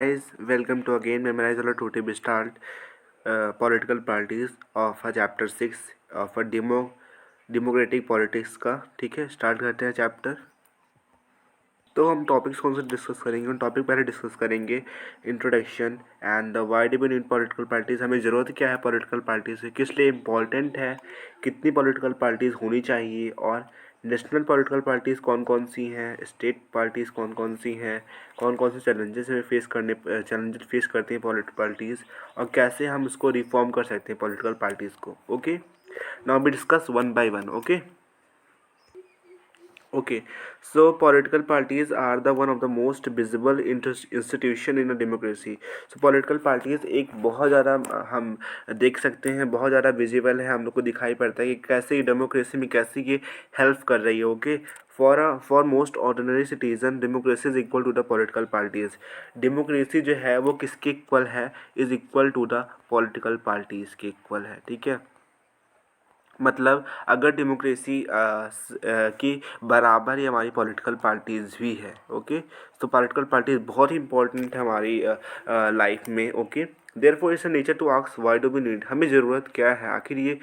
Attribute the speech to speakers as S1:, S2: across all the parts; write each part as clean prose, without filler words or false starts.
S1: Guys, welcome to again memorize our today we start political parties of chapter 6 of democratic politics का। ठीक है, start करते हैं chapter. तो हम टॉपिक्स कौन से डिस्कस करेंगे? हम टॉपिक पहले डिस्कस करेंगे introduction and why do we need political parties. हमें ज़रूरत क्या है पॉलिटिकल पार्टीज़ से, किस लिए इम्पॉर्टेंट है, कितनी पॉलिटिकल पार्टीज़ होनी चाहिए, और नेशनल पॉलिटिकल पार्टीज़ कौन कौन सी हैं, स्टेट पार्टीज़ कौन सी हैं, कौन कौन से चैलेंजेस फेस करती हैं पॉलिटिकल पार्टीज़, और कैसे हम इसको रिफॉर्म कर सकते हैं पॉलिटिकल पार्टीज़ को। Okay, now we discuss one by one. Okay, so political parties are the one of the most visible institution in a democracy. So political parties एक बहुत ज़्यादा हम देख सकते हैं, बहुत ज़्यादा विजिबल है, हम लोग को दिखाई पड़ता है कि कैसे डेमोक्रेसी में कैसे ये हेल्प कर रही है। Okay, for most ordinary citizen democracy is equal to the political parties. Democracy जो है वो किसके इक्वल है? Is equal to the political parties के इक्वल है। ठीक है, मतलब अगर डेमोक्रेसी की बराबर ही हमारी पॉलिटिकल पार्टीज़ भी है। ओके, तो पॉलिटिकल पार्टीज बहुत ही इंपॉर्टेंट है हमारी लाइफ में। Okay, therefore it's a nature to ask why do we need, हमें ज़रूरत क्या है, आखिर ये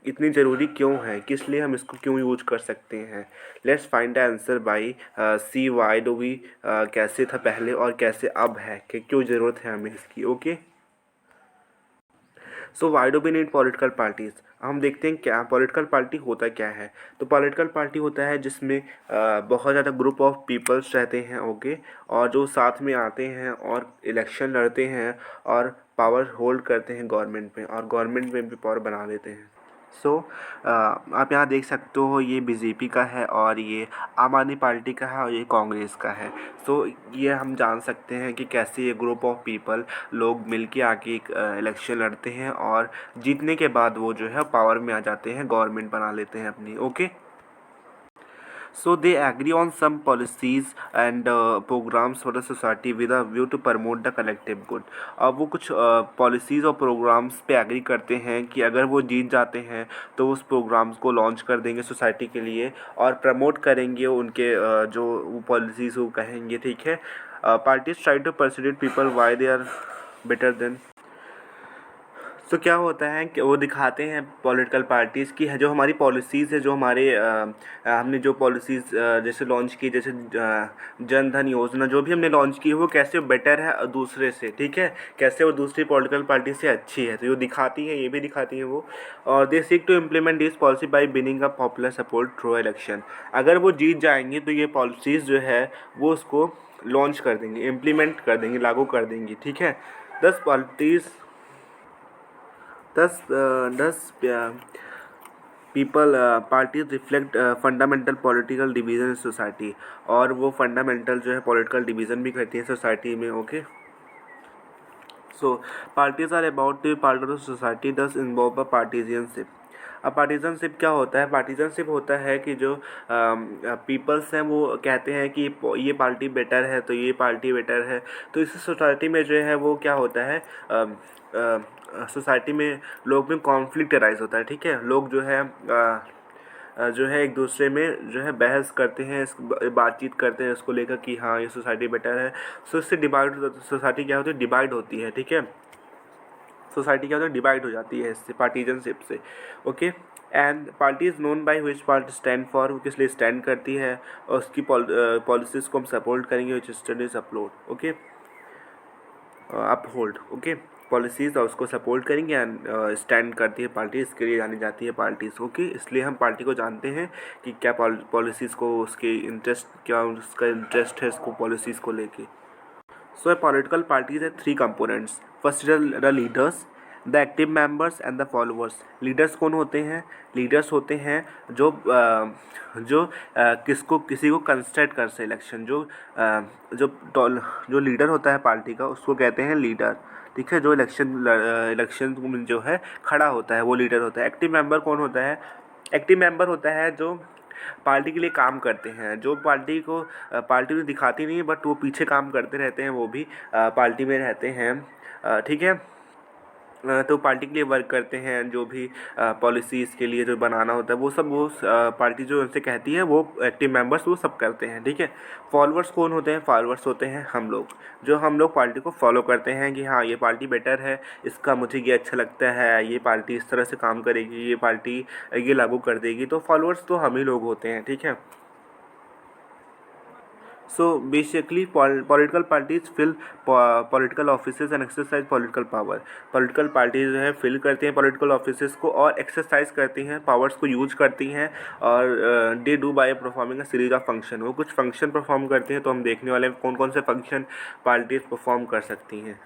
S1: इतनी ज़रूरी क्यों है, किस लिए हम इसको क्यों यूज कर सकते हैं। Let's find the answer by see why do we, कैसे था पहले और कैसे अब है, कि क्यों ज़रूरत है हमें इसकी। Okay, so why do we need political parties. हम देखते हैं क्या पॉलिटिकल पार्टी होता क्या है। तो पॉलिटिकल पार्टी होता है जिसमें बहुत ज़्यादा ग्रुप ऑफ पीपल्स रहते हैं। ओके, और जो साथ में आते हैं और इलेक्शन लड़ते हैं और पावर होल्ड करते हैं गवर्नमेंट में, और गवर्नमेंट में भी पावर बना लेते हैं। सो आप यहाँ देख सकते हो, ये बीजेपी का है और ये आम आदमी पार्टी का है और ये कांग्रेस का है। सो ये हम जान सकते हैं कि कैसे ये ग्रुप ऑफ पीपल लोग मिल के आके एक इलेक्शन लड़ते हैं और जीतने के बाद वो जो है पावर में आ जाते हैं, गवर्नमेंट बना लेते हैं अपनी। Okay, so they agree on some policies and programs for the society with a view to promote the collective good। अब वो कुछ पॉलिसीज़ और प्रोग्राम्स पे एग्री करते हैं कि अगर वो जीत जाते हैं तो उस प्रोग्राम्स को लॉन्च कर देंगे सोसाइटी के लिए और प्रमोट करेंगे उनके जो वो पॉलिसीज़ वो कहेंगे। ठीक है, parties try to persuade people why they are better than. तो क्या होता है कि वो दिखाते हैं पॉलिटिकल पार्टीज़ की जो हमारी पॉलिसीज़ है, जो हमारे हमने जो पॉलिसीज़ जैसे लॉन्च की, जैसे जन धन योजना जो भी हमने लॉन्च की है वो कैसे बेटर है दूसरे से। ठीक है, कैसे वो दूसरी पॉलिटिकल पार्टी से अच्छी है, तो ये दिखाती है, ये भी दिखाती है वो। और they seek to implement this policy by winning a popular support through election. अगर वो जीत जाएंगे तो ये पॉलिसीज़ जो है वो उसको लॉन्च कर देंगे, इम्प्लीमेंट कर देंगे, लागू कर देंगी। ठीक है, दस पॉलिटीज़ दस people parties reflect fundamental political division in society, और वो फंडामेंटल जो है पॉलिटिकल डिवीज़न भी करती है सोसाइटी में। Okay, so parties are about to part of the society thus involve a partisanship. अब पार्टीजनशिप क्या होता है? पार्टीजनशिप होता है कि जो पीपल्स हैं वो कहते हैं कि ये पार्टी बेटर है तो ये पार्टी बेटर है, तो इस सोसाइटी में जो है वो क्या होता है, सोसाइटी में लोग में कॉन्फ्लिक्ट अराइज होता है। ठीक है, लोग जो है एक दूसरे में जो है बहस करते हैं, बातचीत करते हैं इसको लेकर कि हाँ ये सोसाइटी बेटर है। सो इससे डिवाइड, सोसाइटी क्या होती है, डिवाइड होती है। ठीक है, सोसाइटी क्या होता है, डिवाइड हो जाती है इससे, पार्टीजनशिप से। Okay, and party is known by which party stand for, वो किस लिए स्टैंड करती है, और उसकी पॉलिसीज़ को हम सपोर्ट करेंगे which studies upload. Okay, uphold. Okay, policies और उसको सपोर्ट करेंगे एंड स्टैंड करती है पार्टी, इसके लिए जानी जाती है पार्टीज़। ओके, इसलिए हम पार्टी को जानते हैं कि क्या पॉलिसीज़ को उसके इंटरेस्ट, क्या उसका इंटरेस्ट है इसको पॉलिसीज़ को लेके। So a political parties have three components. First is the leaders, the active members and the followers. Leaders कौन होते हैं? Leaders होते हैं जो किसी को कंस्ट्रक्ट कर से इलेक्शन, जो लीडर होता है पार्टी का उसको कहते हैं लीडर। ठीक है, जो इलेक्शन में जो है खड़ा होता है वो लीडर होता है। एक्टिव मेंबर कौन होता है? एक्टिव मेंबर होता है जो पार्टी के लिए काम करते हैं, जो पार्टी में दिखाती नहीं है बट वो पीछे काम करते रहते हैं, वो भी पार्टी में रहते हैं। ठीक है, तो पार्टी के लिए वर्क करते हैं, जो भी पॉलिसीज़ के लिए जो बनाना होता है वो सब वो पार्टी जो उनसे कहती है वो एक्टिव मेंबर्स वो सब करते हैं, ठीक है। फॉलोअर्स कौन होते हैं? फॉलोअर्स होते हैं हम लोग, जो हम लोग पार्टी को फॉलो करते हैं कि हाँ ये पार्टी बेटर है, इसका मुझे ये अच्छा लगता है, ये पार्टी इस तरह से काम करेगी, ये पार्टी ये लागू कर देगी। तो फॉलोअर्स तो हम ही लोग होते हैं, ठीक है। So basically, political parties fill political offices and exercise political power. Political parties जो है fill करती हैं political offices को और exercise करती हैं, powers को use करती हैं, और they do by performing a series of function. वो कुछ function perform करती हैं, तो हम देखने वाले हैं कौन कौन से function parties perform कर सकती हैं।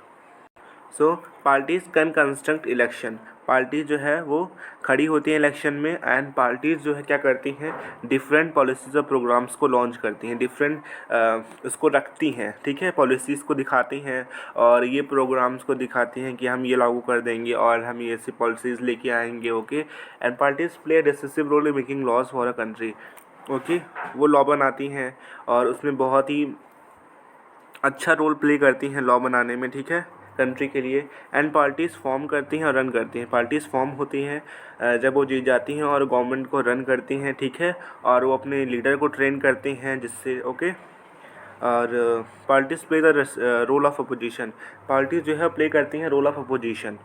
S1: So parties can construct election. Party जो है वो खड़ी होती है इलेक्शन में, एंड पार्टीज़ जो है क्या करती हैं, डिफरेंट पॉलिसीज़ और प्रोग्राम्स को लॉन्च करती हैं, डिफरेंट उसको रखती हैं, ठीक है, पॉलिसीज़ को दिखाती हैं और ये प्रोग्राम्स को दिखाती हैं कि हम ये लागू कर देंगे और हम ये ऐसी पॉलिसीज़ लेके आएंगे, okay. And parties play a decisive role in making laws for a country, okay. वो लॉ बनाती हैं और उसमें बहुत ही अच्छा रोल प्ले करती हैं लॉ बनाने में, ठीक है, कंट्री के लिए। एंड पार्टीज़ फॉर्म करती हैं और रन करती हैं। पार्टीज़ फॉर्म होती हैं जब वो जीत जाती हैं और गवर्नमेंट को रन करती हैं, ठीक है, और वो अपने लीडर को ट्रेन करती हैं जिससे, ओके। और parties play the role of opposition. Parties जो है प्ले करती हैं रोल ऑफ अपोजिशन।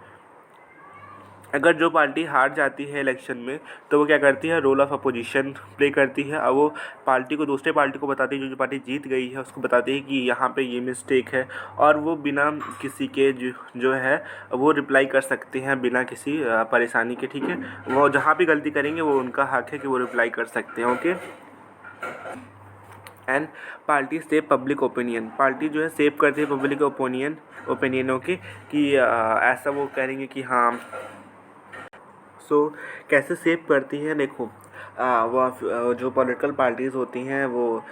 S1: अगर जो पार्टी हार जाती है इलेक्शन में तो वो क्या करती है, रोल ऑफ अपोजिशन प्ले करती है, और वो पार्टी को, दूसरे पार्टी को बताती है, जो पार्टी जीत गई है उसको बताती है कि यहाँ पे ये मिस्टेक है, और वो बिना किसी के जो है वो रिप्लाई कर सकते हैं बिना किसी परेशानी के, ठीक है। वो जहाँ भी गलती करेंगे वो उनका हक है कि वो रिप्लाई कर सकते हैं, okay. And party save public opinion. Party जो है सेव करती है पब्लिक ओपिनियनों की, कि ऐसा वो करेंगे कि हाँ। सो कैसे सेव करती हैं, देखो, वो जो पॉलिटिकल पार्टीज़ होती हैं वो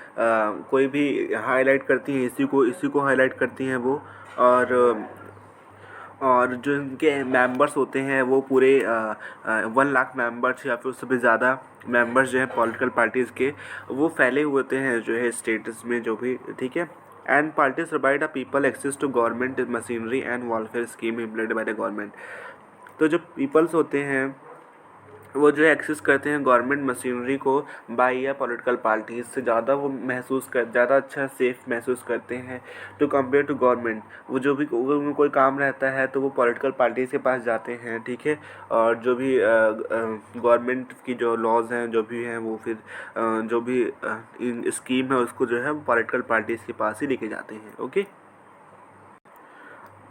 S1: कोई भी हाईलाइट करती हैं, इसी को हाईलाइट करती हैं वो, और जो इनके मेंबर्स होते हैं वो पूरे 1 लाख मेंबर्स या फिर उससे भी ज़्यादा मेंबर्स जो हैं पॉलिटिकल पार्टीज़ के, वो फैले हुए होते हैं जो है स्टेट्स में, जो भी, ठीक है। And parties provide a people access to government machinery and welfare scheme implemented by the government. तो जो पीपल्स होते हैं वो जो है एक्सेस करते हैं गवर्नमेंट मशीनरी को बाय या पॉलिटिकल पार्टीज से, ज़्यादा वो ज़्यादा अच्छा सेफ महसूस करते हैं टू कंपेयर टू गवर्नमेंट। वो जो भी उनको कोई काम रहता है तो वो पॉलिटिकल पार्टीज़ के पास जाते हैं, ठीक है, और जो भी गवर्नमेंट की जो लॉज हैं जो भी हैं वो फिर जो भी स्कीम है उसको जो है पॉलिटिकल पार्टीज़ के पास ही लेके जाते हैं, ओके।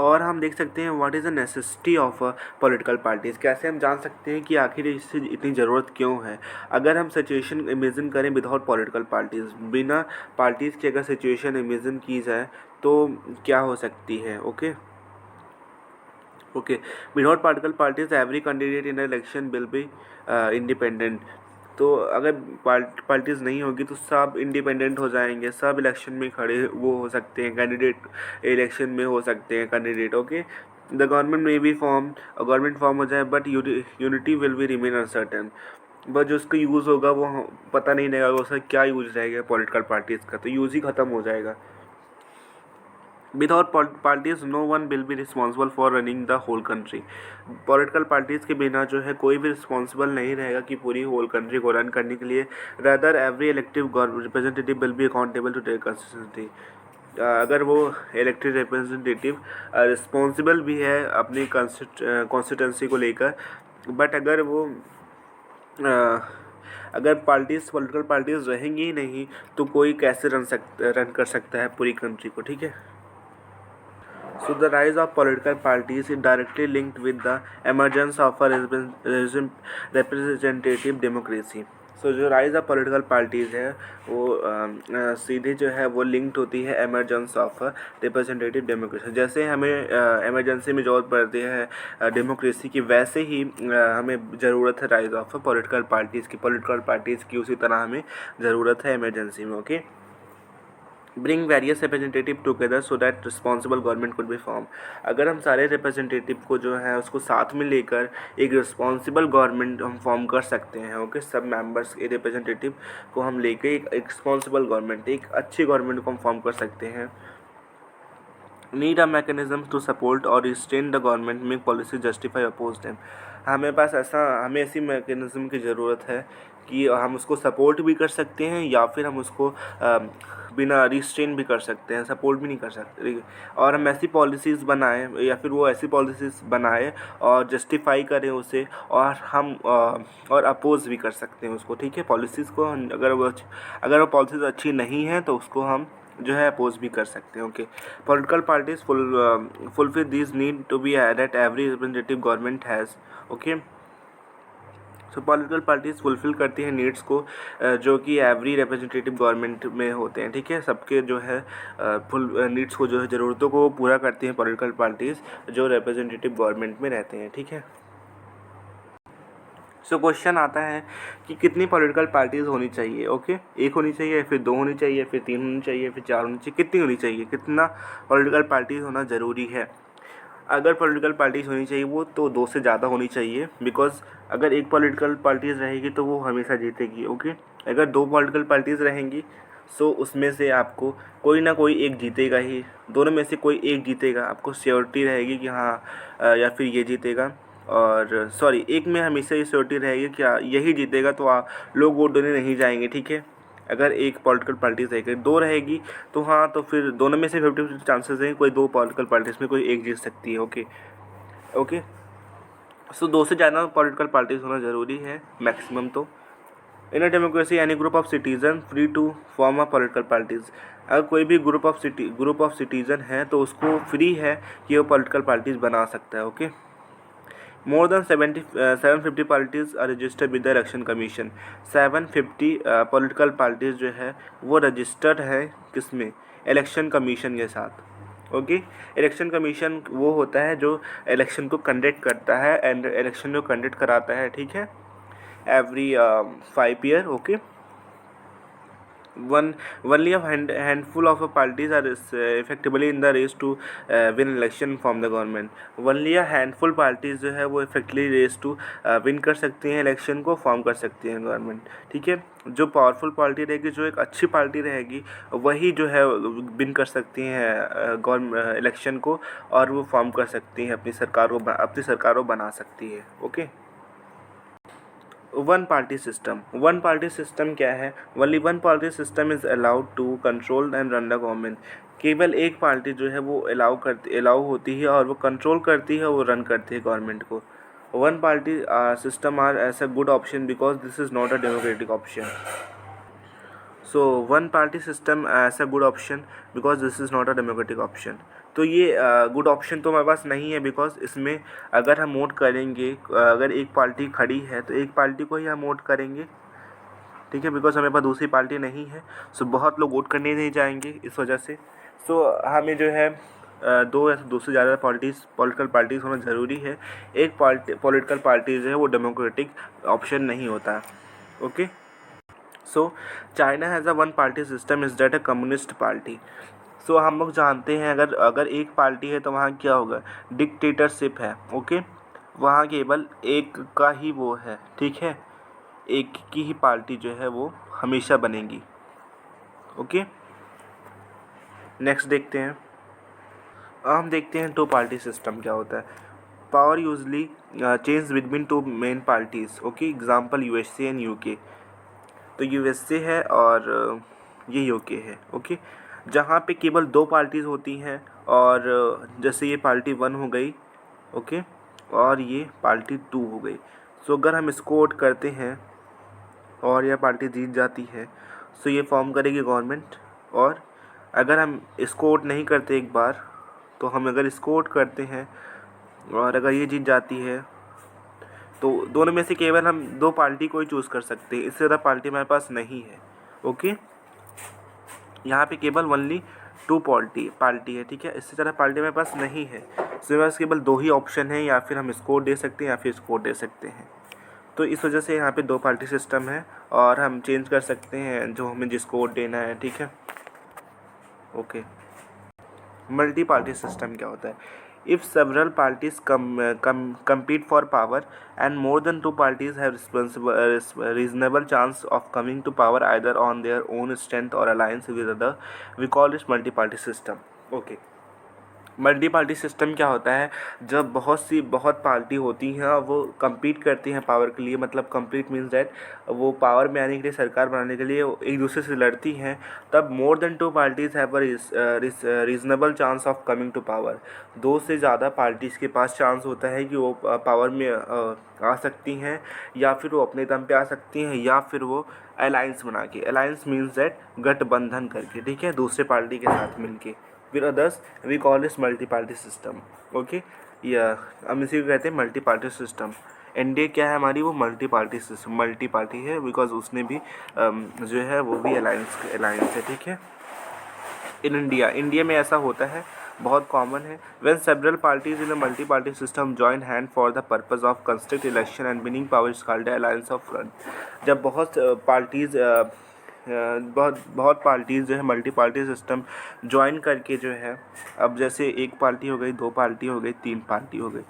S1: और हम देख सकते हैं what is the necessity of political parties. कैसे हम जान सकते हैं कि आखिर इससे इतनी ज़रूरत क्यों है। अगर हम सिचुएशन इमेजिन करें विदाउट पॉलिटिकल पार्टीज़, बिना पार्टीज़ की अगर सिचुएशन इमेजिन की जाए तो क्या हो सकती है, okay. Without political parties every candidate in election will be independent. तो अगर पार्टीज़ नहीं होगी तो सब इंडिपेंडेंट हो जाएंगे, सब इलेक्शन में खड़े वो हो सकते हैं, कैंडिडेट इलेक्शन में हो सकते हैं कैंडिडेट, ओके। द गवर्नमेंट में भी गवर्नमेंट फॉर्म हो जाए but unity will be remain uncertain. But जो उसका यूज़ होगा वो पता नहीं रहेगा उसका क्या यूज़ रहेगा पॉलिटिकल पार्टीज़ का, तो यूज़ ही ख़त्म हो जाएगा। Without parties no one will be responsible for running the whole country. Political parties के बिना जो है कोई भी रिस्पॉन्सिबल नहीं रहेगा कि पूरी होल कंट्री को रन करने के लिए। Rather every elective representative will be accountable to take consistency. अगर वो इलेक्टेड रिप्रेजेंटेटिव रिस्पॉन्सिबल भी है अपनी कॉन्स्टिट्यूंसी को लेकर, बट अगर वो अगर पॉलिटिकल पार्टीज़ रहेंगी ही नहीं तो कोई कैसे रन कर सकता है पूरी कंट्री को, ठीक है। So the rise of political parties is directly linked with the emergence of a representative democracy. So जो राइज ऑफ पॉलिटिकल पार्टीज़ है वो सीधे जो है वो लिंक्ड होती है एमरजेंस ऑफ रिप्रेजेंटेटिव डेमोक्रेसी। जैसे हमें एमरजेंसी में ज़रूरत पड़ती है डेमोक्रेसी की, वैसे ही हमें ज़रूरत है राइज ऑफ पॉलिटिकल पार्टीज़ की उसी तरह हमें ज़रूरत है एमरजेंसी में, okay. Bring various representative together so that responsible government could be form. अगर हम सारे रिप्रेजेंटेटिव को जो है उसको साथ में लेकर एक रिस्पॉन्सिबल गवर्नमेंट हम फॉर्म कर सकते हैं, ओके। सब मेंबर्स के रिप्रेजेंटेटिव को हम लेकर एक रिस्पॉन्सिबल गवर्नमेंट, एक अच्छी गवर्नमेंट को हम फॉर्म कर सकते हैं। Need a mechanism to support और restrain the government make policy justify oppose them. हमें ऐसी मैकेनिज्म की ज़रूरत है कि हम उसको सपोर्ट भी कर सकते हैं या फिर हम उसको बिना रिस्ट्रेन भी कर सकते हैं, सपोर्ट भी नहीं कर सकते। और हम ऐसी पॉलिसीज़ बनाएं या फिर वो ऐसी पॉलिसीज़ बनाए और जस्टिफाई करें उसे, और हम और अपोज भी कर सकते हैं उसको, ठीक है। पॉलिसीज़ को अगर वो पॉलिसीज़ अच्छी नहीं है तो उसको हम जो है अपोज भी कर सकते हैं। Okay, political parties fulfil this need to be that every representative government has. Okay, so political parties fulfil करती हैं नीड्स को जो कि एवरी रिप्रेजेंटेटिव गवर्नमेंट में होते हैं, ठीक है। सबके जो है फुल नीड्स को जो है ज़रूरतों को पूरा करती हैं पॉलिटिकल पार्टीज़ जो रिप्रेजेंटेटिव गवर्नमेंट में रहते हैं, ठीक है। सो क्वेश्चन आता है कि कितनी पॉलिटिकल पार्टीज़ होनी चाहिए। ओके, एक होनी चाहिए, फिर दो होनी चाहिए, फिर तीन होनी चाहिए, फिर चार होनी चाहिए, कितनी होनी चाहिए, कितना पॉलिटिकल पार्टीज़ होना ज़रूरी है। अगर पॉलिटिकल पार्टीज़ होनी चाहिए वो तो दो से ज़्यादा होनी चाहिए, बिकॉज अगर एक पॉलिटिकल पार्टीज़ रहेगी तो वो हमेशा जीतेगी। ओके, अगर दो पॉलिटिकल पार्टीज़ रहेंगी सो उसमें से आपको कोई ना कोई एक जीतेगा ही, दोनों में से कोई एक जीतेगा, आपको श्योरिटी रहेगी कि हाँ या फिर ये जीतेगा, और सॉरी एक में हमेशा ये श्योरिटी रहेगी कि यही जीतेगा, तो लोग वोट देने नहीं जाएंगे, ठीक है। अगर एक पॉलिटिकल पार्टीज रहेगी, दो रहेगी तो हाँ, तो फिर दोनों में से 50-50 चांसेस हैं कोई दो पॉलिटिकल पार्टीज में कोई एक जीत सकती है। ओके ओके, सो दो से ज़्यादा पॉलिटिकल पार्टीज होना ज़रूरी है मैक्सिमम। तो in a democracy any group of citizen free to form a political parties. अगर कोई भी ग्रुप ऑफ सिटीजन है तो उसको फ्री है कि वो पॉलिटिकल पार्टीज़ बना सकता है। Okay, more than 750 parties are registered with the election commission. 750 political parties जो है वो रजिस्टर्ड है किसमें, इलेक्शन कमीशन के साथ। ओके, इलेक्शन कमीशन वो होता है जो इलेक्शन को कंडक्ट करता है एंड इलेक्शन को कंडक्ट कराता है, ठीक है, every 5 year. Okay, only a handful of parties are effectively in the race to win election from the government। only a handful parties जो है वो effectively race to win कर सकती हैं, इलेक्शन को फॉर्म कर सकती हैं गवर्नमेंट, ठीक है। जो पावरफुल पार्टी रहेगी, जो एक अच्छी पार्टी रहेगी, वही जो है विन कर सकती हैं गवर्नमेंट इलेक्शन को, और वो फॉर्म कर सकती हैं अपनी सरकार को बना सकती है। ओके, वन पार्टी सिस्टम क्या है, only one party system is allowed to control and run the government. केवल एक पार्टी जो है वो अलाउ होती है और वो कंट्रोल करती है, वो रन करती है गवर्नमेंट को। One party system are as a good option because this is not a democratic option. So one party system as a good option because this is not a democratic option. तो ये good option तो हमारे पास नहीं है, because इसमें अगर हम vote करेंगे, अगर एक पार्टी खड़ी है तो एक पार्टी को ही हम वोट करेंगे, ठीक है, बिकॉज हमें पास दूसरी पार्टी नहीं है। सो बहुत लोग वोट करने नहीं जाएंगे इस वजह से। सो हमें जो है दो या दो से ज़्यादा पॉलिटिकल पार्टीज़ होना ज़रूरी है। एक पॉलिटिकल पार्टी जो है वो डेमोक्रेटिक ऑप्शन नहीं होता। Okay, so China has a one party system is that a communist party. So हम लोग जानते हैं अगर अगर एक पार्टी है तो वहाँ क्या होगा, डिक्टेटरशिप है। ओके, वहाँ केवल एक का ही वो है, ठीक है, एक की ही पार्टी जो है वो हमेशा बनेगी। ओके, नेक्स्ट देखते हैं। हम देखते हैं टू पार्टी सिस्टम क्या होता है। Power usually change between two main parties. Okay, example USA and UK. तो यूएसए है और ये यूके है। ओके, जहाँ पे केवल दो पार्टीज़ होती हैं, और जैसे ये पार्टी 1 हो गई, ओके, और ये पार्टी 2 हो गई। सो अगर हम इसको वोट करते हैं और यह पार्टी जीत जाती है सो ये फॉर्म करेगी गवर्नमेंट। और अगर हम इसको वोट नहीं करते एक बार, तो हम अगर इसको वोट करते हैं और अगर ये जीत जाती है तो दोनों में से केवल हम दो पार्टी को ही चूज़ कर सकते हैं, इससे ज़्यादा पार्टी हमारे पास नहीं है। ओके, यहाँ पे केवल ओनली टू पार्टी है, ठीक है, इससे ज़्यादा पार्टी हमारे पास नहीं है। सो हमारे पास केवल दो ही ऑप्शन है, या फिर हम इसको दे सकते हैं या फिर इसको दे सकते हैं। तो इस वजह से यहाँ पे दो पार्टी सिस्टम है और हम चेंज कर सकते हैं जो हमें जिसको वोट देना है, ठीक है। ओके, मल्टी पार्टी सिस्टम क्या होता है। If several parties compete for power and more than two parties have reasonable chance of coming to power either on their own strength or alliance with other, we call this multi party system। Okay, multi party system क्या होता है, जब बहुत party होती हैं और वो compete करती हैं पावर के लिए, मतलब compete मीन्स दैट वो पावर में आने के लिए, सरकार बनाने के लिए एक दूसरे से लड़ती हैं, तब more than two parties have a reasonable chance of coming to power. दो से ज़्यादा पार्टीज़ के पास चांस होता है कि वो पावर में आ सकती हैं, या फिर वो अपने दम पे आ सकती हैं, या फिर वो अलायंस बना के, अलायंस मीन्स दैट गठबंधन करके, ठीक है, दूसरे पार्टी के साथ मिलके, फिर others we call this multi party system. Okay, या हम इसी को कहते हैं मल्टी पार्टी सिस्टम। एनडीए क्या है हमारी, वो multi party system, multi party है, बिकॉज उसने भी जो है वो भी अलायंस है, ठीक है। इन इंडिया में ऐसा होता है, बहुत कॉमन है। When several parties in a multi party system join hand for the purpose of construct election and winning power is called alliance of front. जब बहुत पार्टीज़ जो है मल्टी पार्टी सिस्टम ज्वाइन करके जो है, अब जैसे एक पार्टी हो गई, दो पार्टी हो गई, तीन पार्टी हो गई,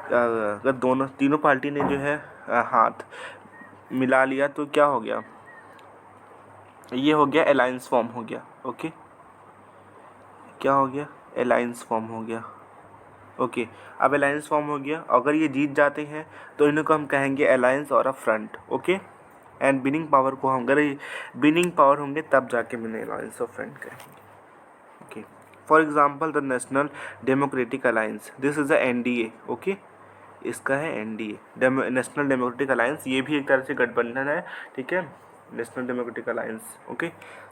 S1: अगर तीनों पार्टी ने जो है हाथ मिला लिया तो क्या हो गया, ये हो गया अलायंस फॉर्म हो गया। ओके, क्या हो गया, अलायंस फॉर्म हो गया। ओके, अब अलायंस फॉर्म हो गया, अगर ये जीत जाते हैं तो इनको हम कहेंगे अलायंस और a front. Okay, and winning power को हम, अगर विनिंग पावर होंगे तब जाके मैंने अलायंस ऑफ फ्रंट कहेंगे। Okay, for example the national democratic alliance, this is a NDA. Okay, इसका है एनडीए, नेशनल डेमोक्रेटिक अलायंस, ये भी एक तरह से गठबंधन है, ठीक है, national democratic alliance. Okay,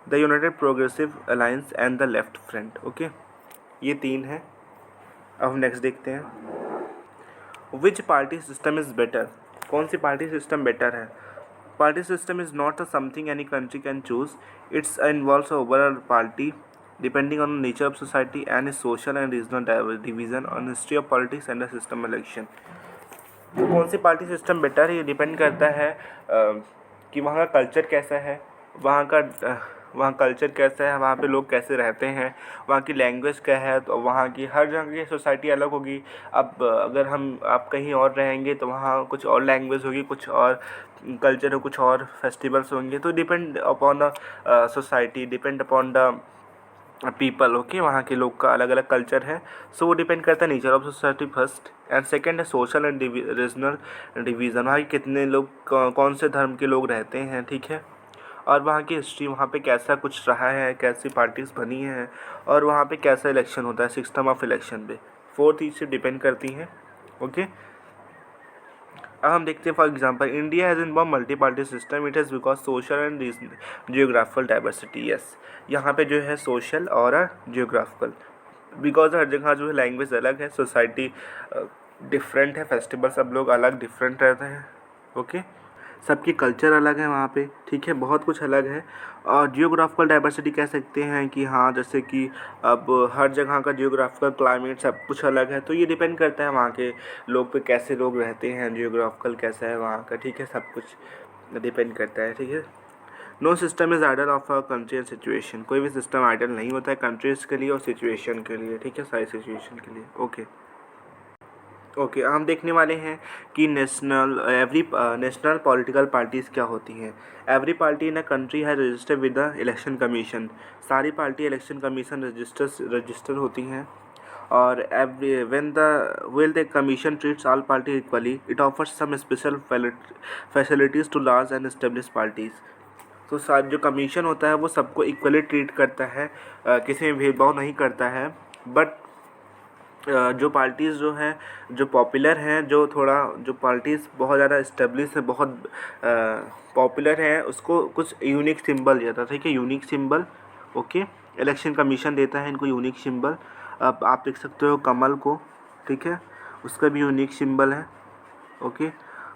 S1: the United progressive alliance and the left front. Okay, ये तीन है। अब नेक्स्ट देखते हैं, विच पार्टी सिस्टम इज़ बेटर, कौन सी पार्टी सिस्टम बेटर है। Party system is not a something any country can choose, it's involves overall party depending on the nature of society and its social and regional division on history of politics and the system election। तो कौन सी party system better है, ये depend करता है कि वहाँ का culture कैसा है, वहाँ कल्चर कैसा है, वहाँ पे लोग कैसे रहते हैं, वहाँ की लैंग्वेज क्या है, तो वहाँ की हर जगह की सोसाइटी अलग होगी। अब अगर आप कहीं और रहेंगे तो वहाँ कुछ और लैंग्वेज होगी, कुछ और कल्चर हो, कुछ और फेस्टिवल्स होंगे, तो depend upon the society, depend upon the people. Okay, वहाँ के लोग का अलग अलग कल्चर है, सो वो डिपेंड करता है nature of society first, and second है सोशल एंड रीजनल डिवीज़न, वहाँ के कितने लोग कौन से धर्म के लोग रहते हैं, ठीक है, और वहाँ की हिस्ट्री, वहाँ पे कैसा कुछ रहा है, कैसी पार्टीज़ बनी हैं, और वहाँ पे कैसा इलेक्शन होता है, सिस्टम ऑफ इलेक्शन पे, फोर्थ चीज़ से डिपेंड करती हैं। ओके, अब हम देखते हैं, for example India has involve multi party system, it is because social and geographical diversity. Yes, यहाँ पे जो है सोशल और जियोग्राफिकल, बिकॉज हर जगह जो है लैंग्वेज अलग है, सोसाइटी डिफरेंट है, फेस्टिवल सब लोग अलग डिफरेंट रहते हैं। ओके, सबकी कल्चर अलग है वहाँ पे, ठीक है, बहुत कुछ अलग है। और जियोग्राफिकल डाइवर्सिटी कह सकते हैं कि हाँ, जैसे कि अब हर जगह का जियोग्राफिकल क्लाइमेट सब कुछ अलग है, तो ये डिपेंड करता है वहाँ के लोग पे, कैसे लोग रहते हैं, जियोग्राफिकल कैसा है वहाँ का, ठीक है, सब कुछ डिपेंड करता है, ठीक है। No system is ideal of a country and situation, कोई भी सिस्टम आइडल नहीं होता है कंट्रीज़ के लिए और सिचुएशन के लिए, ठीक है, सारी सिचुएशन के लिए। ओके, हम देखने वाले हैं कि नेशनल पॉलिटिकल पार्टीज़ क्या होती हैं। Every party in a country है registered with the election commission, सारी पार्टी इलेक्शन कमीशन रजिस्टर होती हैं। और every when the commission treats all party equally, it offers some special facilities to large and establish parties. तो जो commission होता है वो सबको इक्वली ट्रीट करता है, किसी में भेदभाव नहीं करता है, बट जो पार्टीज़ जो हैं, जो पॉपुलर हैं, जो पार्टीज़ बहुत ज़्यादा इस्टेब्लिश है, बहुत पॉपुलर हैं, उसको कुछ यूनिक सिंबल दिया था, ठीक है, unique symbol. Okay, election commission देता है इनको यूनिक सिंबल। अब आप देख सकते हो कमल को, ठीक है, उसका भी यूनिक सिंबल है। ओके,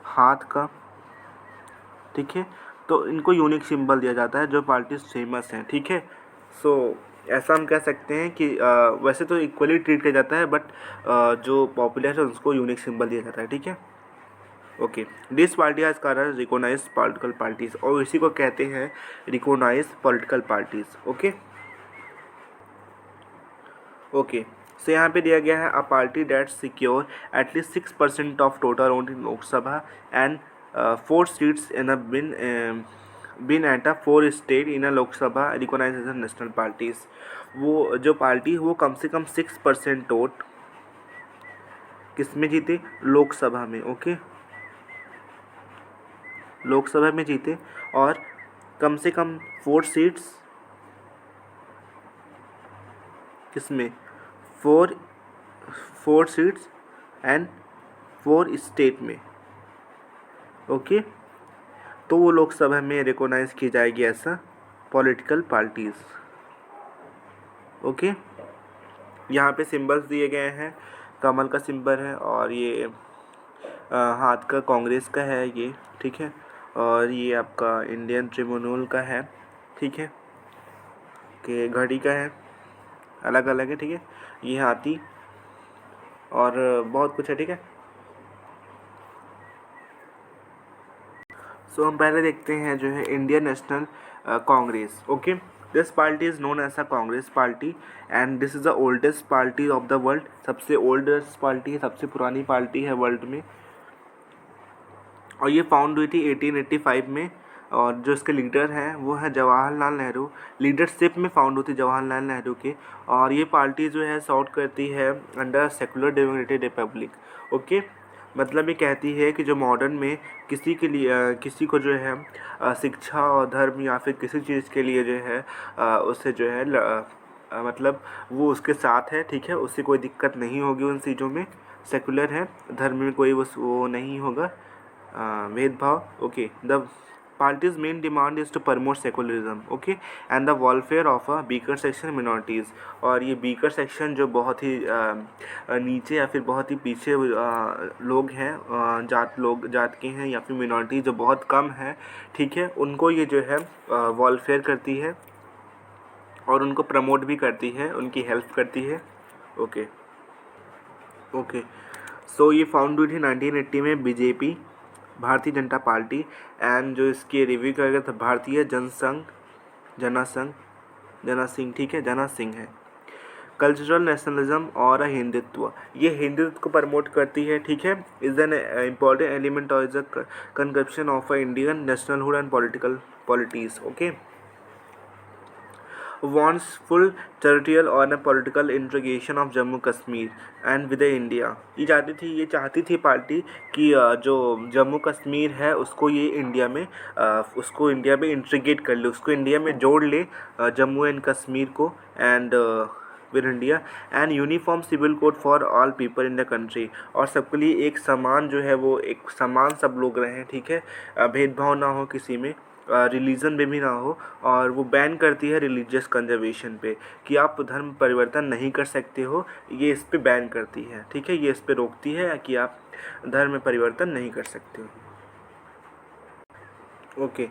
S1: हाथ का, ठीक है, तो इनको यूनिक सिंबल दिया जाता है जो पार्टीज फेमस हैं, ठीक है। सो ऐसा हम कह सकते हैं कि वैसे तो इक्वली ट्रीट किया जाता है, बट जो पॉपुलर है उसको यूनिक सिंबल दिया जाता है, ठीक है। Okay, this party has card recognise political parties, और इसी को कहते हैं recognise political parties. Okay, so यहाँ पे दिया गया है a party that secure at least 6% of total vote in Lok Sabha and 4 seats in a been at a 4 state in a Lok Sabha recognise as national parties. वो जो पार्टी वो कम से कम 6% वोट किस में जीते, लोकसभा में। ओके, लोकसभा में जीते और कम से कम 4 सीट्स किस में, 4 सीट्स एंड 4 स्टेट में। ओके, तो वो लोकसभा में रिकॉग्नाइज की जाएगी ऐसा पॉलिटिकल पार्टीज़। ओके, यहाँ पे सिंबल्स दिए गए हैं, कमल का सिंबल है और ये हाथ का कांग्रेस का है ये, ठीक है, और ये आपका इंडियन ट्रिब्यूनल का है, ठीक है, कि घड़ी का है, अलग अलग है, ठीक है, ये हाथी और बहुत कुछ है, ठीक है। सो हम पहले देखते हैं जो है Indian National Congress. Okay, this party is known as a Congress party and this is the oldest party of the world. सबसे ओल्डेस्ट पार्टी है, सबसे पुरानी पार्टी है वर्ल्ड में, और ये फाउंड हुई थी 1885 में। और जो इसके लीडर हैं वो है जवाहरलाल नेहरू। लीडरशिप में फाउंड होती जवाहरलाल नेहरू के, और ये पार्टी जो है सॉर्ट करती है under secular democratic Republic. Okay, मतलब ये कहती है कि जो मॉडर्न में किसी के लिए किसी को जो है शिक्षा और धर्म या फिर किसी चीज़ के लिए जो है उससे जो है मतलब वो उसके साथ है, ठीक है, उससे कोई दिक्कत नहीं होगी उन चीज़ों में। सेकुलर है, धर्म में कोई वो नहीं होगा भेदभाव। Okay, the parties main demand is to promote secularism. Okay, and the welfare of a weaker section minorities. और ये वीकर सेक्शन जो बहुत ही नीचे या फिर बहुत ही पीछे लोग हैं, जात के हैं या फिर मिनॉरिटी जो बहुत कम है, ठीक है, उनको ये जो है वेलफेयर करती है और उनको प्रमोट भी करती है, उनकी हेल्प करती है। ओके ओके, सो ये फाउंड हुई थी 1980 में BJP, Bharatiya Janata party, and जो इसकी रिव्यू करेगा था भारतीय जनसंघ, ठीक है, जनसंघ है। कल्चरल नेशनलिज्म और हिंदुत्व, ये हिंदुत्व को प्रमोट करती है, ठीक है, is an important element of the conception of a Indian nationhood and politics. Okay, wants full territorial और political integration of Jammu Kashmir and with India. ये चाहती थी पार्टी कि जो जम्मू कश्मीर है उसको ये उसको इंडिया में इंटीग्रेट कर ले, उसको इंडिया में जोड़ ले, जम्मू एंड कश्मीर को, and with India, and uniform civil code for all people in the country. और सबके लिए एक समान जो है वो एक समान सब लोग रहें, ठीक है, भेदभाव ना हो किसी में, रिलीजन में भी ना हो। और वो बैन करती है रिलीजियस कंजर्वेशन पे, कि आप धर्म परिवर्तन नहीं कर सकते हो, ये इस पे बैन करती है, ठीक है, ये इस पे रोकती है कि आप धर्म परिवर्तन नहीं कर सकते हो। ओके,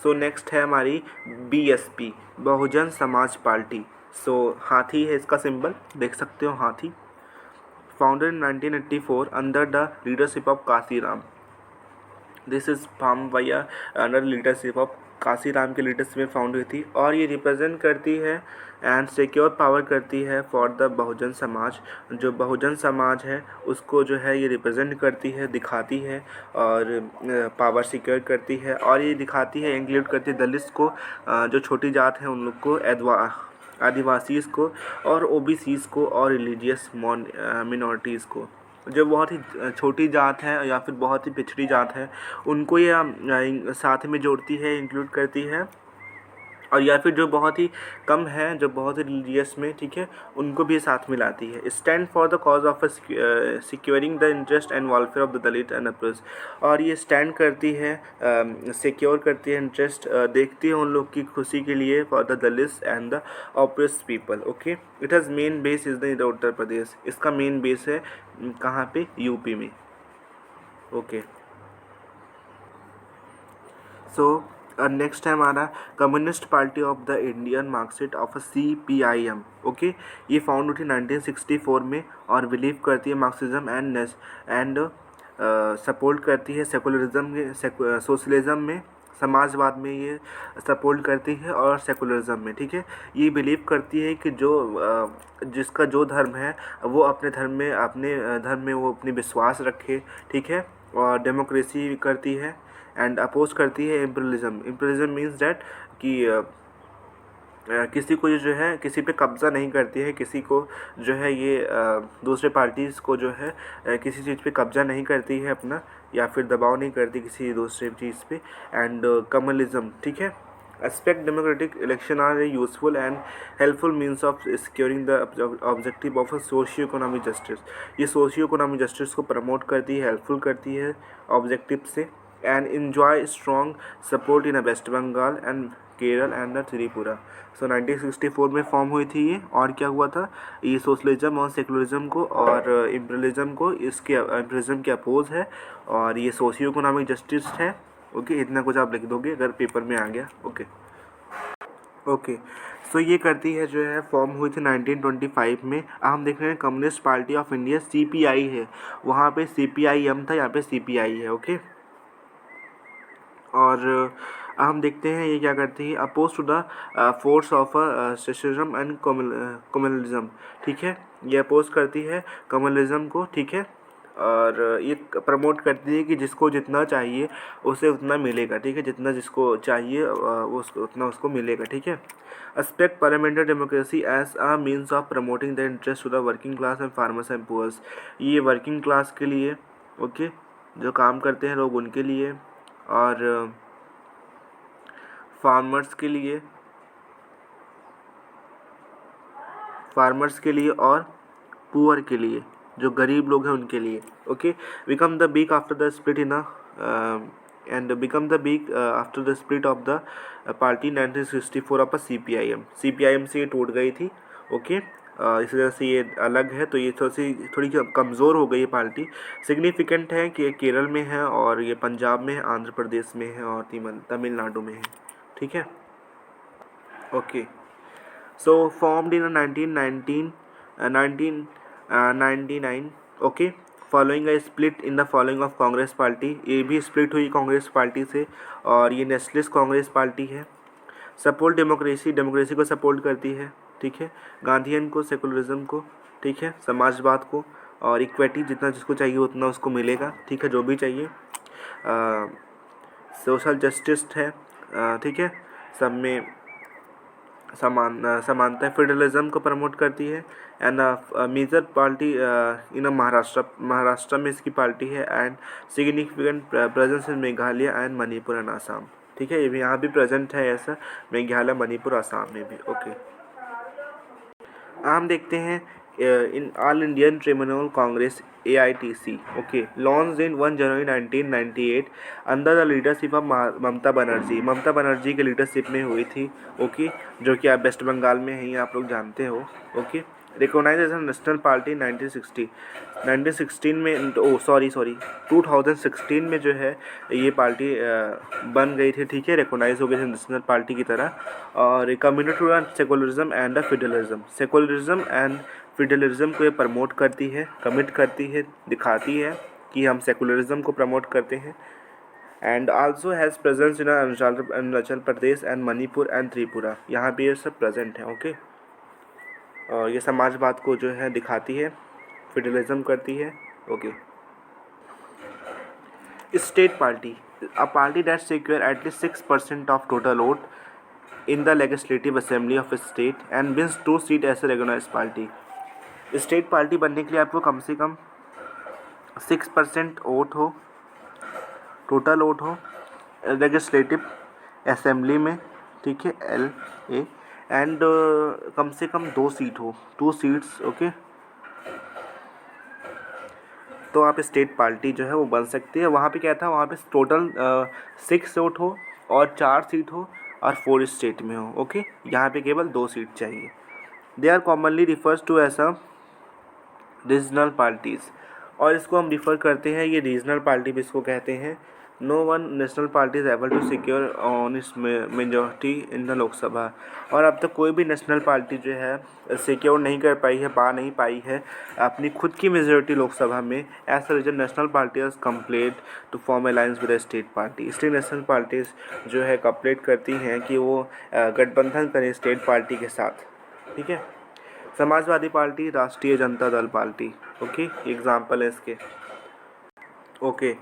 S1: सो नेक्स्ट है हमारी बीएसपी, बहुजन समाज पार्टी। सो हाथी है इसका सिंबल, देख सकते हो हाथी। Founded in 1984 under the leadership of Kashiram. This is form by under leadership of Kashiram के लीडरशिप में फाउंड हुई थी, और ये रिप्रेजेंट करती है एंड सिक्योर पावर करती है फॉर द बहुजन समाज। जो बहुजन समाज है उसको जो है ये रिप्रेजेंट करती है, दिखाती है, और पावर सिक्योर करती है, और ये दिखाती है, इंक्लूड करती है दलित को, जो छोटी जात है उन लोग को, आदिवासीज़ को, और ओबीसीज़ को, और रिलीजियस मिनॉरिटीज़ को। जो बहुत ही छोटी जात है या फिर बहुत ही पिछड़ी जात है उनको ये साथ में जोड़ती है, इंक्लूड करती है, और या फिर जो बहुत ही कम है, जो बहुत ही रिलीजियस में, ठीक है, उनको भी साथ में लाती है। Stand for the cause of securing the interest and welfare of the Dalit and uppers. और ये स्टैंड करती है, सिक्योर करती है इंटरेस्ट, देखती है उन लोग की खुशी के लिए, for the Dalit and the oppressed people. Okay, it has main base is the Uttar Pradesh. इसका मेन बेस है कहाँ पे, यूपी में। ओके, सो नेक्स्ट है हमारा communist party of the Indian Marxist of CPIM। Okay, ये फाउंड हुई थी 1964 में, और बिलीव करती है मार्क्सिज्म एंड सपोर्ट करती है सेकुलरिज्म, सोशलिज्म में, समाजवाद में ये सपोर्ट करती है, और सेकुलरिज्म में, ठीक है। ये बिलीव करती है कि जिसका जो धर्म है वो अपने धर्म में वो अपनी विश्वास रखे, ठीक है, और डेमोक्रेसी करती है, एंड अपोज करती है इम्पीरियलिज्म। इम्पीरियलिज्म मीन्स दैट कि किसी को जो है किसी पे कब्ज़ा नहीं करती है, किसी को जो है ये दूसरे पार्टीज़ को जो है किसी चीज़ पे कब्ज़ा नहीं करती है अपना, या फिर दबाव नहीं करती किसी दूसरे चीज़ पे। एंड कम्युनलिज्म, ठीक है। Aspect democratic election are a useful and helpful means of securing the objective of a socio economic justice. ये सोशियो इकोनॉमिक जस्टिस को प्रमोट करती है, हेल्पफुल करती है ऑब्जेक्टिव से। And enjoy strong support in West Bengal and Kerala and Tripura. So 1964 में form हुई थी ये। और क्या हुआ था, ये सोशलिज्म और सेकुलरिज्म को और इम्पीरियलिज्म को, इसके इम्पीरियलिज्म के अपोज है, और ये सोशियो इकोनॉमिक जस्टिस है। ओके, इतना कुछ आप लिख दोगे अगर पेपर में आ गया। ओके सो ये करती है जो है, फॉर्म हुई थी 1925 में। हम देख रहे हैं communist party of India CPI है, वहाँ पे CPIM था, यहाँ पे CPI है। ओके, और हम देखते हैं ये क्या करती है, oppose to the force of socialism and communalism, ठीक है। ये अपोज करती है कम्युनलिज्म को, ठीक है। और ये प्रमोट करती है कि जिसको जितना चाहिए उसे उतना मिलेगा, ठीक है। जितना जिसको चाहिए वो उतना उसको मिलेगा, ठीक है। Aspect parliamentary democracy as a means of promoting the interest to the working class and farmers and poors. ये वर्किंग क्लास के लिए, ओके, जो काम करते हैं लोग उनके लिए, और फार्मर्स के लिए और पुअर के लिए, जो गरीब लोग हैं उनके लिए। Okay, become the beak after the split in and become the beak after the split of the party 1964 of CPIM से ये टूट गई थी। ओके, इस वजह से ये अलग है, तो ये थोड़ी कमज़ोर हो गई ये पार्टी। सिग्निफिकेंट है कि केरल में है, और ये पंजाब में है, आंध्र प्रदेश में है, और तमिलनाडु में है, ठीक है। Okay, so formed in 1999। Okay, following a split in the following of Congress party. ये भी स्प्लिट हुई कांग्रेस पार्टी से, और ये नेशनलिस्ट कांग्रेस पार्टी है। सपोर्ट डेमोक्रेसी को सपोर्ट करती है, ठीक है। गांधीयन को, सेकुलरिज्म को, ठीक है, समाजवाद को, और इक्विटी, जितना जिसको चाहिए उतना उसको मिलेगा, ठीक है, जो भी चाहिए। सोशल जस्टिस है, ठीक है, सब में समानता। फेडरलिज्म को प्रमोट करती है। And major party in Maharashtra में इसकी पार्टी है। And significant presence in Meghalaya and Manipur and Assam, ठीक है। ये भी यहाँ भी प्रेजेंट है ऐसा, मेघालय, मणिपुर, आसाम में भी। ओके, हम देखते हैं in all Indian Trinamool Congress AITC, okay, launch in 1 January 1998 under the leadership of Mamata Banerjee के लीडरशिप में हुई थी। ओके, जो कि आप वेस्ट बंगाल में हैं, आप लोग जानते हो। Okay, recognise as national party 1916 में, 2016 में जो है ये पार्टी बन गई थी, ठीक है, रिकॉग्नाइज हो गई थी नेशनल पार्टी की तरह। और community and secularism and federalism को ये प्रमोट करती है, कमिट करती है, दिखाती है कि हम सेकुलरिज्म को प्रमोट करते हैं। And also has presence in Arunachal Pradesh and Manipur and Tripura, यहाँ पे ये सब प्रेजेंट है। ओके, और ये समाजवाद को जो है दिखाती है, फेडरलिज्म करती है। Okay, state party, a party that secure at least 6% of total vote in the legislative assembly of state and wins 2 seat as a regularise party. State party बनने के लिए आपको कम से कम 6% वोट हो, टोटल वोट हो लेजिस्लेटिव असेंबली में, ठीक है, LA, एंड कम से कम 2 सीट हो, 2 सीट्स। ओके, तो आप स्टेट पार्टी जो है वो बन सकती है। वहाँ पे क्या था, वहाँ पे टोटल 6 वोट हो और 4 सीट हो और 4 स्टेट में हो। ओके, यहाँ पे केवल 2 सीट चाहिए। They are commonly refers to as a regional parties, और इसको हम रिफ़र करते हैं, ये रीजनल पार्टी भी इसको कहते हैं। No one national party is able to secure on इस मेजॉरिटी इन द लोकसभा, और अब तक कोई भी नेशनल पार्टी जो है सिक्योर नहीं कर पाई है, पा नहीं पाई है अपनी खुद की मेजॉरिटी लोकसभा में। As a reason national parties complete to form alliance with state party, इसलिए नेशनल पार्टीज़ जो है कंप्लेट करती हैं कि वो गठबंधन करें स्टेट पार्टी के साथ, ठीक है। समाजवादी पार्टी, राष्ट्रीय Janata Dal party, okay, example है इसके। ओके,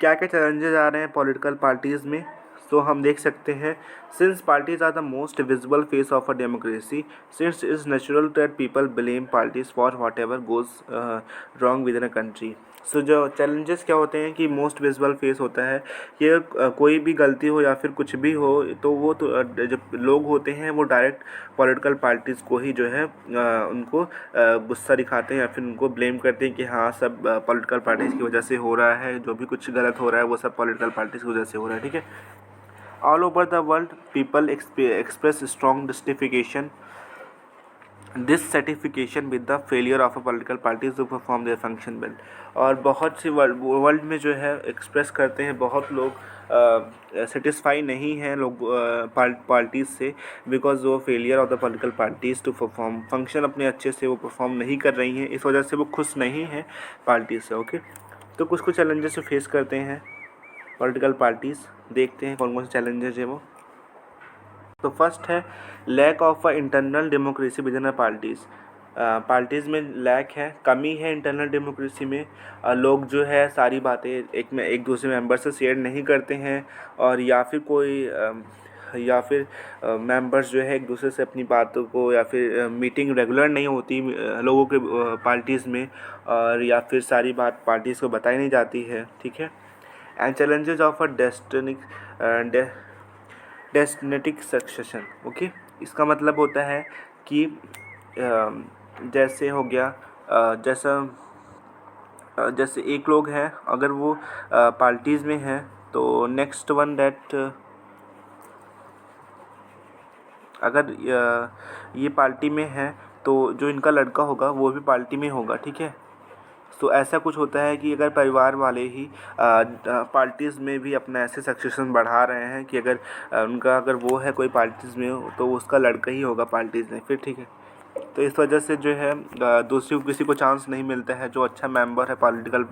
S1: क्या क्या चैलेंजेस आ रहे हैं पॉलिटिकल पार्टीज़ में, तो हम देख सकते हैं since parties are the most visible face of a democracy, since it's natural that people blame parties for whatever goes wrong within a country. So जो चैलेंजेस क्या होते हैं कि मोस्ट विजिबल फेस होता है कि कोई भी गलती हो या फिर कुछ भी हो तो वो तो जब लोग होते हैं वो डायरेक्ट पॉलिटिकल पार्टीज़ को ही जो है उनको गुस्सा दिखाते हैं या फिर उनको ब्लेम करते हैं कि हाँ सब पॉलिटिकल पार्टीज़ की वजह से हो रहा है, जो भी कुछ गलत हो रहा है वो सब पॉलिटिकल पार्टीज़ की वजह से हो रहा है। ठीक है, all over the world people express strong justification dissatisfaction with the failure of a political parties to perform their function well। और बहुत सी वर्ल्ड में जो है एक्सप्रेस करते हैं, बहुत लोग सेटिस्फाई नहीं हैं लोग पार्टीज़ से, बिकॉज वो failure of the political parties to perform function अपने अच्छे से वो परफॉर्म नहीं कर रही हैं, इस वजह से वो खुश नहीं हैं पार्टी से। ओके, तो कुछ कुछ चैलेंजेस फेस करते हैं पॉलिटिकल पार्टीज़, देखते हैं कौन कौन से चैलेंजेस है वो। तो फर्स्ट है lack of a internal democracy within a parties. Parties में लैक है, कमी है इंटरनल डेमोक्रेसी में। लोग जो है सारी बातें एक दूसरे मेंबर से शेयर नहीं करते हैं, और या फिर कोई मेंबर्स जो है एक दूसरे से अपनी बातों को, या फिर मीटिंग रेगुलर नहीं होती लोगों के पार्टीज़ में, और या फिर सारी बात पार्टीज़ को बताई नहीं जाती है। ठीक है, and challenges of a dynastic succession. Okay, इसका मतलब होता है कि जैसे हो गया जैसे एक लोग हैं, अगर वो पार्टीज़ में हैं तो नेक्स्ट वन दैट अगर ये पार्टी में है तो जो इनका लड़का होगा वो भी पार्टी में होगा। ठीक है, तो ऐसा कुछ होता है कि अगर परिवार वाले ही पार्टीज़ में भी अपना ऐसे सक्सेशन बढ़ा रहे हैं कि अगर उनका अगर वो है कोई पार्टीज़ में हो तो उसका लड़का ही होगा पार्टीज़ में फिर। ठीक है, तो इस वजह से जो है दूसरी किसी को चांस नहीं मिलता है, जो अच्छा मेंबर है पॉलिटिकल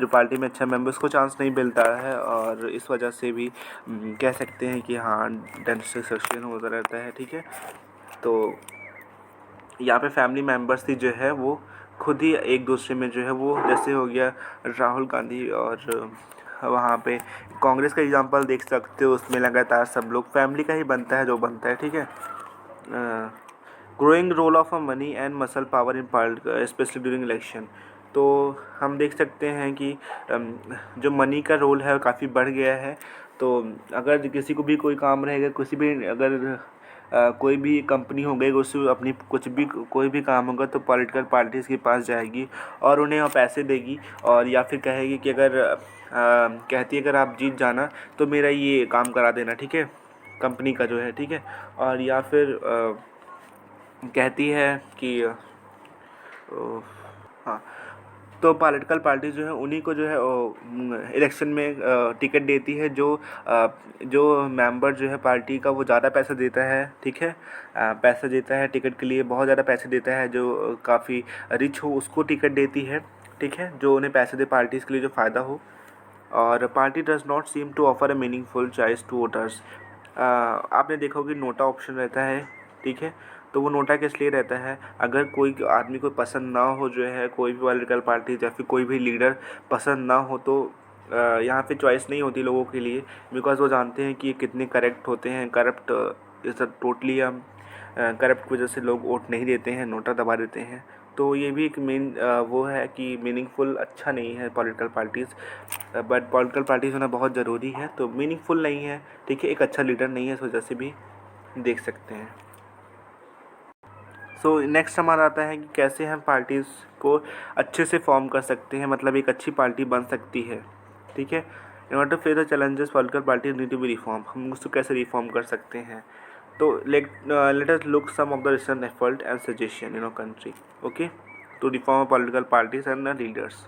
S1: जो पार्टी में अच्छा मेंबर उसको चांस नहीं मिलता है, और इस वजह से भी कह सकते हैं कि हाँ डेंसिटी सक्सेशन होता रहता है। ठीक है, तो यहाँ पे फैमिली मेंबर्स ही जो है वो खुद ही एक दूसरे में जो है वो, जैसे हो गया राहुल गांधी, और वहाँ पे कांग्रेस का एग्जांपल देख सकते हो, उसमें लगातार सब लोग फैमिली का ही बनता है जो बनता है। ठीक है, growing role of a money and muscle power in political specially during election. तो हम देख सकते हैं कि जो मनी का रोल है काफ़ी बढ़ गया है। तो अगर किसी को भी कोई काम रहेगा, किसी भी अगर कोई भी कंपनी हो गई, उससे अपनी कुछ भी कोई भी काम होगा तो पॉलिटिकल पार्टीज़ के पास जाएगी और उन्हें वहाँ पैसे देगी, और या फिर कहेगी कि अगर कहती है अगर आप जीत जाना तो मेरा ये काम करा देना। ठीक है, कंपनी का जो है। ठीक है, और या फिर कहती है कि हाँ, तो पॉलिटिकल पार्टी जो है उन्हीं को जो है इलेक्शन में टिकट देती है, जो मेंबर जो है पार्टी का वो ज़्यादा पैसा देता है। ठीक है, पैसा देता है टिकट के लिए, बहुत ज़्यादा पैसे देता है, जो काफ़ी रिच हो उसको टिकट देती है। ठीक है, जो उन्हें पैसे दे पार्टीज़ के लिए जो फ़ायदा हो। और party does not seem to offer a meaningful choice to voters. आपने देखा होगा नोटा ऑप्शन रहता है। ठीक है, तो वो नोटा किस लिए रहता है, अगर कोई आदमी को पसंद ना हो, जो है कोई भी पॉलिटिकल पार्टी या फिर कोई भी लीडर पसंद ना हो, तो यहाँ पे चॉइस नहीं होती लोगों के लिए, बिकॉज वो जानते हैं कि ये कितने करेक्ट होते हैं, करप्ट इस टोटली करप्ट की वजह से लोग वोट नहीं देते हैं, नोटा दबा देते हैं। तो ये भी एक मेन वो है कि मीनिंगफुल अच्छा नहीं है political parties, but political parties होना बहुत ज़रूरी है, तो मीनिंगफुल नहीं है। ठीक है, एक अच्छा लीडर नहीं है, इस वजह से भी देख सकते हैं। सो नेक्स्ट हमारा आता है कि कैसे हम पार्टीज़ को अच्छे से फॉर्म कर सकते हैं, मतलब एक अच्छी पार्टी बन सकती है। ठीक है, in order to face the challenges political party need to be reform, हम उसको कैसे रिफॉर्म कर सकते हैं। तो let us look some of the recent effort and suggestion in our country. Okay, to reform political parties and the leaders.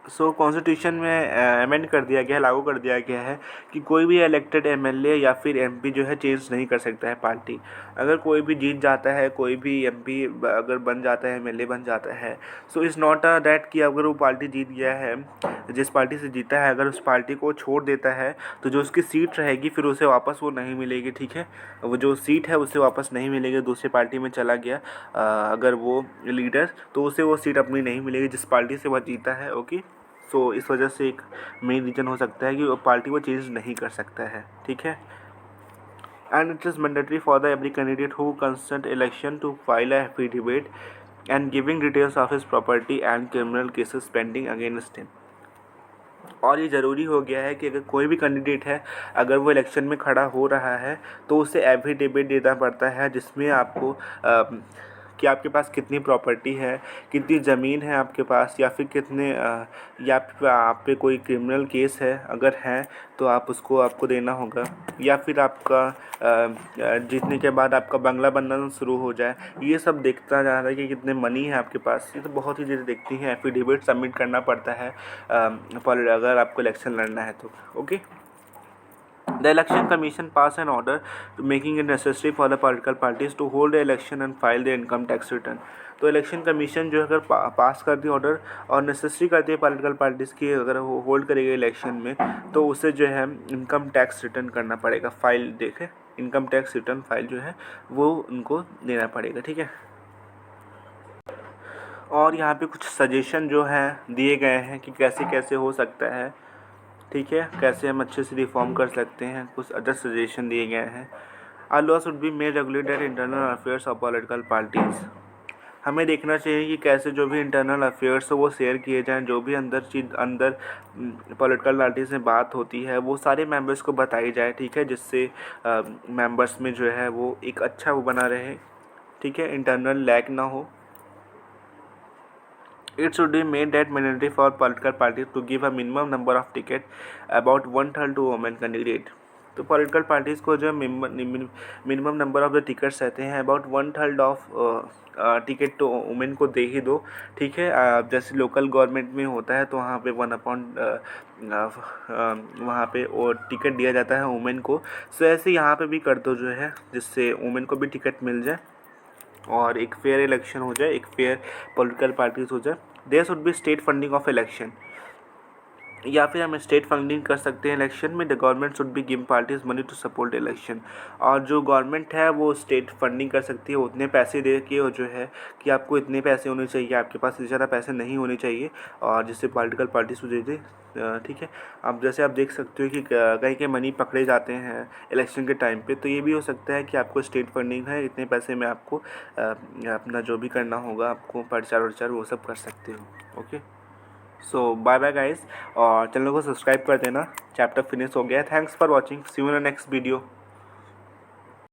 S1: So constitution में amend कर दिया गया है, लागू कर दिया गया है कि कोई भी इलेक्टेड एमएलए या फिर एमपी जो है चेंज नहीं कर सकता है पार्टी। अगर कोई भी जीत जाता है, कोई भी एमपी अगर बन जाता है, एमएलए बन जाता है, so is not a that कि अगर वो पार्टी जीत गया है, जिस पार्टी से जीता है, अगर उस पार्टी को छोड़ देता है तो जो उसकी सीट रहेगी फिर उसे वापस वो नहीं मिलेगी। ठीक है, वो जो सीट है उसे वापस नहीं मिलेगी, दूसरी पार्टी में चला गया अगर वो लीडर, तो उसे वो सीट अपनी नहीं मिलेगी जिस पार्टी से वह जीता है। ओके, सो इस वजह से एक मेन रीज़न हो सकता है कि वो पार्टी वो चेंज नहीं कर सकता है, ठीक है। And it is mandatory for the every candidate who contest election to file a affidavit and giving details of his property and criminal cases pending against him। और ये ज़रूरी हो गया है कि अगर कोई भी कैंडिडेट है, अगर वो इलेक्शन में खड़ा हो रहा है तो उसे एफिडेविट देना पड़ता है, जिसमें आपको कि आपके पास कितनी प्रॉपर्टी है, कितनी ज़मीन है आपके पास, या फिर कितने या फिर आप पे कोई क्रिमिनल केस है अगर है तो आप उसको आपको देना होगा, या फिर आपका जीतने के बाद आपका बंगला बनना शुरू हो जाए। ये सब देखता जा रहा है कि कितने मनी है आपके पास, ये तो बहुत ही चीज़ें देखती हैं। एफिडेविट सबमिट करना पड़ता है अगर आपको इलेक्शन लड़ना है तो। Okay, The Election Commission passed an order making it necessary for the political parties to hold the election and file their income tax return। तो इलेक्शन कमीशन जो अगर पास कर दी ऑर्डर और नेसेसरी करती है पॉलिटिकल पार्टीज़ की, अगर वो होल्ड करेगी इलेक्शन में तो उसे जो है इनकम टैक्स रिटर्न करना पड़ेगा। फाइल देखें, इनकम टैक्स रिटर्न फाइल जो है वो उनको देना पड़ेगा, ठीक है। और यहाँ पे कुछ सजेशन जो हैं दिए गए हैं कि कैसे कैसे हो सकता है, ठीक है, कैसे हम अच्छे से रिफॉर्म कर सकते हैं। कुछ अदर सजेशन दिए गए हैं। A law should be made regulated internal affairs of political parties. हमें देखना चाहिए कि कैसे जो भी इंटरनल अफेयर्स हो वो शेयर किए जाएं, जो भी अंदर पॉलिटिकल पार्टीज़ में बात होती है वो सारे मेंबर्स को बताई जाए, ठीक है, जिससे मेंबर्स में जो है वो एक अच्छा वो बना रहे, ठीक है, इंटरनल लैग ना हो। It should be made that mandatory for political parties to give a minimum number of tickets about 1/3 to women candidate। तो पॉलिटिकल पार्टीज़ को जो minimum number of the tickets रहते हैं अबाउट 1/3 ऑफ टिकट तो women को दे ही दो, ठीक है। जैसे लोकल गवर्नमेंट में होता है तो वहाँ पे 1/, वहाँ पे वो टिकट दिया जाता है वुमेन को। सो ऐसे यहाँ पे भी कर दो जो है, जिससे वुमेन को भी टिकट मिल जाए और एक फेयर इलेक्शन हो जाए, एक फेयर पॉलिटिकल पार्टीज हो जाए। There should be state funding of election, या फिर हम स्टेट फंडिंग कर सकते हैं इलेक्शन में। The government should be give parties money to support election. और जो गवर्नमेंट है वो स्टेट फंडिंग कर सकती है उतने पैसे दे के, और जो है कि आपको इतने पैसे होने चाहिए, आपके पास इससे ज़्यादा पैसे नहीं होने चाहिए, और जिससे पॉलिटिकल पार्टीज को दे दे, ठीक है। अब जैसे आप देख सकते हो कि कहीं के मनी पकड़े जाते हैं इलेक्शन के टाइम पे, तो ये भी हो सकता है कि आपको स्टेट फंडिंग है, इतने पैसे में आपको अपना जो भी करना होगा, आपको प्रचार वरचार वो सब कर सकते हो। Okay, so bye bye guys, और चैनल को सब्सक्राइब कर देना। चैप्टर फिनिश हो गया। Thanks for watching, see you in the next video.